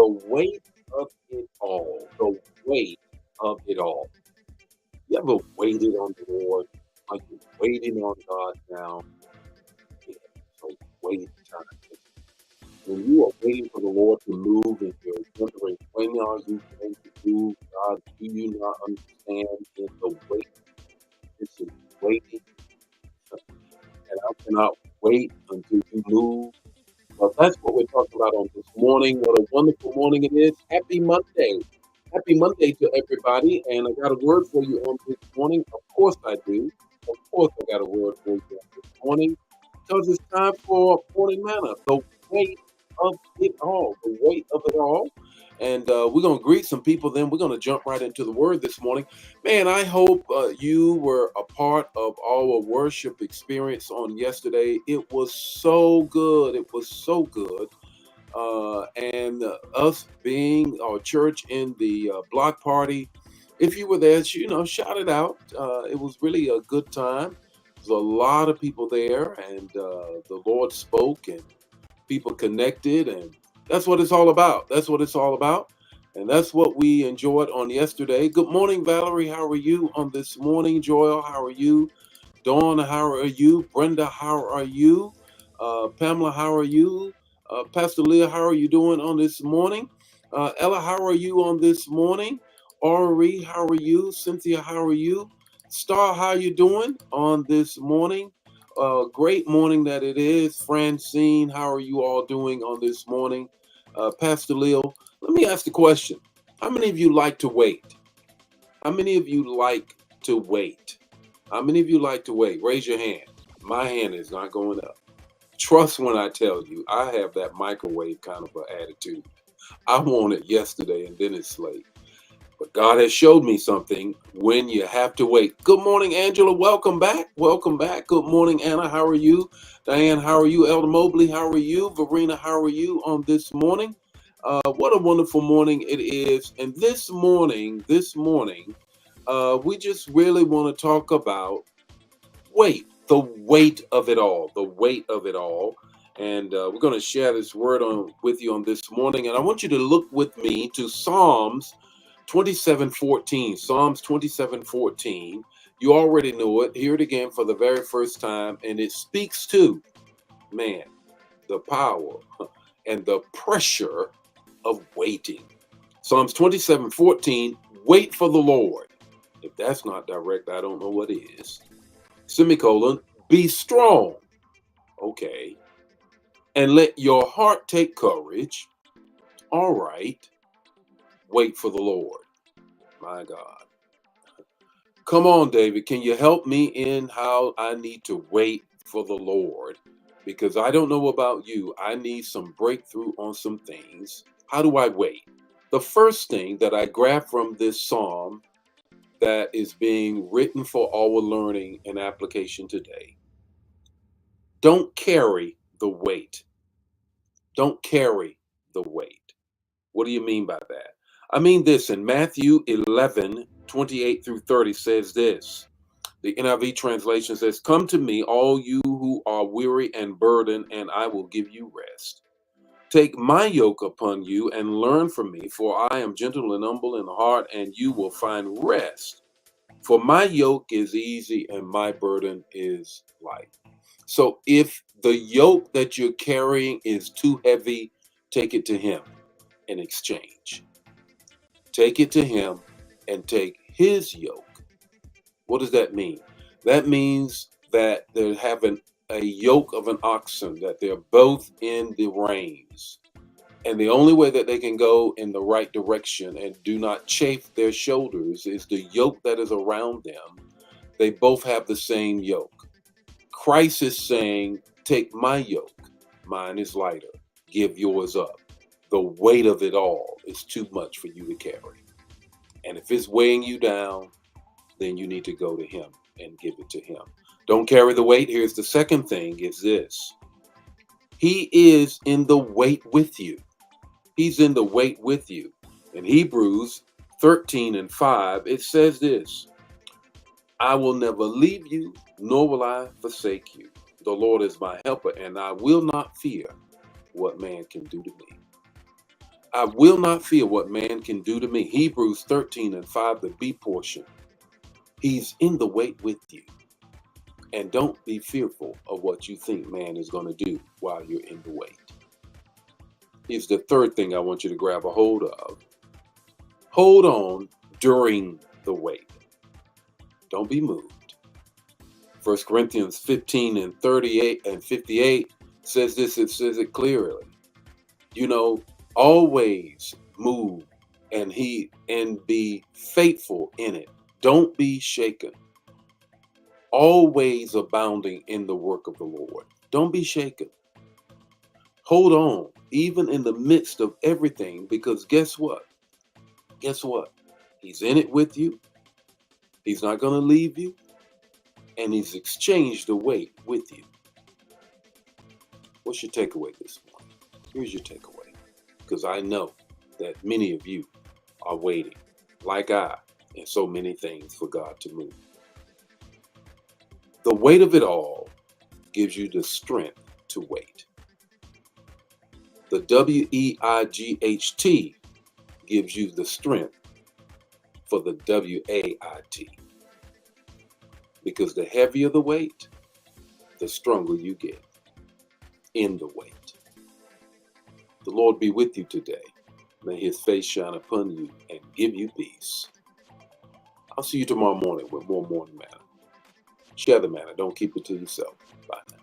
weight of it all. The weight of it all. You ever waited on the Lord? Are you waiting on God now? Yeah, so wait time. When you are waiting for the Lord to move and you're wondering, when are you going to move? God, do you not understand in the wait? This is waiting, and I cannot wait until you move. Well, that's what we're talking about on this morning. What a wonderful morning it is. Happy Monday. Happy Monday to everybody. And I got a word for you on this morning. Of course I do. Of course I got a word for you on this morning. Because it's time for morning manna. The weight of it all. The weight of it all. And we're going to greet some people. Then we're going to jump right into the word this morning. Man, I hope you were a part of our worship experience on yesterday. It was so good. It was so good. And us being our church in the block party, if you were there, shout it out. It was really a good time. There's a lot of people there, and the Lord spoke, and people connected, and that's what it's all about. That's what it's all about. And that's what we enjoyed on yesterday. Good morning, Valerie. How are you on this morning? Joel, how are you? Dawn, how are you? Brenda, how are you? Pamela, how are you? Pastor Leah, how are you doing on this morning? Ella, how are you on this morning? Ori, how are you? Cynthia, how are you? Star, how you doing on this morning? Great morning that it is. Francine, how are you all doing on this morning? Pastor Leo, let me ask the question. How many of you like to wait? How many of you like to wait? How many of you like to wait? Raise your hand. My hand is not going up. Trust when I tell you, I have that microwave kind of an attitude. I want it yesterday and then it's late. But God has showed me something when you have to wait. Good morning, Angela. Welcome back. Welcome back. Good morning, Anna. How are you? Diane, how are you? Elder Mobley, how are you? Verena, how are you on this morning? What a wonderful morning it is. And this morning, we just really want to talk about the weight of it all, the weight of it all. And we're going to share this word with you on this morning. And I want you to look with me to Psalms 27:14. Psalms 27:14. You already know it. Hear it again for the very first time. And it speaks to, man, the power and the pressure of waiting. Psalms 27:14. Wait for the Lord. If that's not direct, I don't know what is. Semicolon, be strong. Okay. And let your heart take courage. All right. Wait for the Lord. My God. Come on, David. Can you help me in how I need to wait for the Lord? Because I don't know about you. I need some breakthrough on some things. How do I wait? The first thing that I grab from this psalm that is being written for our learning and application today. Don't carry the weight. Don't carry the weight. What do you mean by that? I mean this in Matthew 11:28 through 30 says this. The NIV translation says, come to me, all you who are weary and burdened, and I will give you rest. Take my yoke upon you and learn from me, for I am gentle and humble in heart, and you will find rest. For my yoke is easy and my burden is light. So if the yoke that you're carrying is too heavy, take it to him in exchange. Take it to him and take his yoke. What does that mean? That means that they're having a yoke of an oxen, that they're both in the reins. And the only way that they can go in the right direction and do not chafe their shoulders is the yoke that is around them. They both have the same yoke. Christ is saying, take my yoke. Mine is lighter. Give yours up. The weight of it all is too much for you to carry. And if it's weighing you down, then you need to go to him and give it to him. Don't carry the weight. Here's the second thing is this. He is in the weight with you. He's in the weight with you. In Hebrews 13:5, it says this. I will never leave you, nor will I forsake you. The Lord is my helper, and I will not fear what man can do to me. I will not fear what man can do to me. Hebrews 13:5, the B portion. He's in the weight with you. And don't be fearful of what you think man is going to do while you're in the weight. Here's the third thing I want you to grab a hold of. Hold on during the wait. Don't be moved. 1 Corinthians 15:38 and 58 says this, it says it clearly. You know, always move and be faithful in it. Don't be shaken. Always abounding in the work of the Lord. Don't be shaken. Hold on, even in the midst of everything, because guess what? Guess what? He's in it with you. He's not going to leave you. And he's exchanged the weight with you. What's your takeaway this morning? Here's your takeaway. Because I know that many of you are waiting, like I, and so many things for God to move. The weight of it all gives you the strength to wait. The WEIGHT gives you the strength for the WAIT. Because the heavier the weight, the stronger you get in the weight. The Lord be with you today. May his face shine upon you and give you peace. I'll see you tomorrow morning with more Morning Manna. Share the manna. Don't keep it to yourself. Bye now.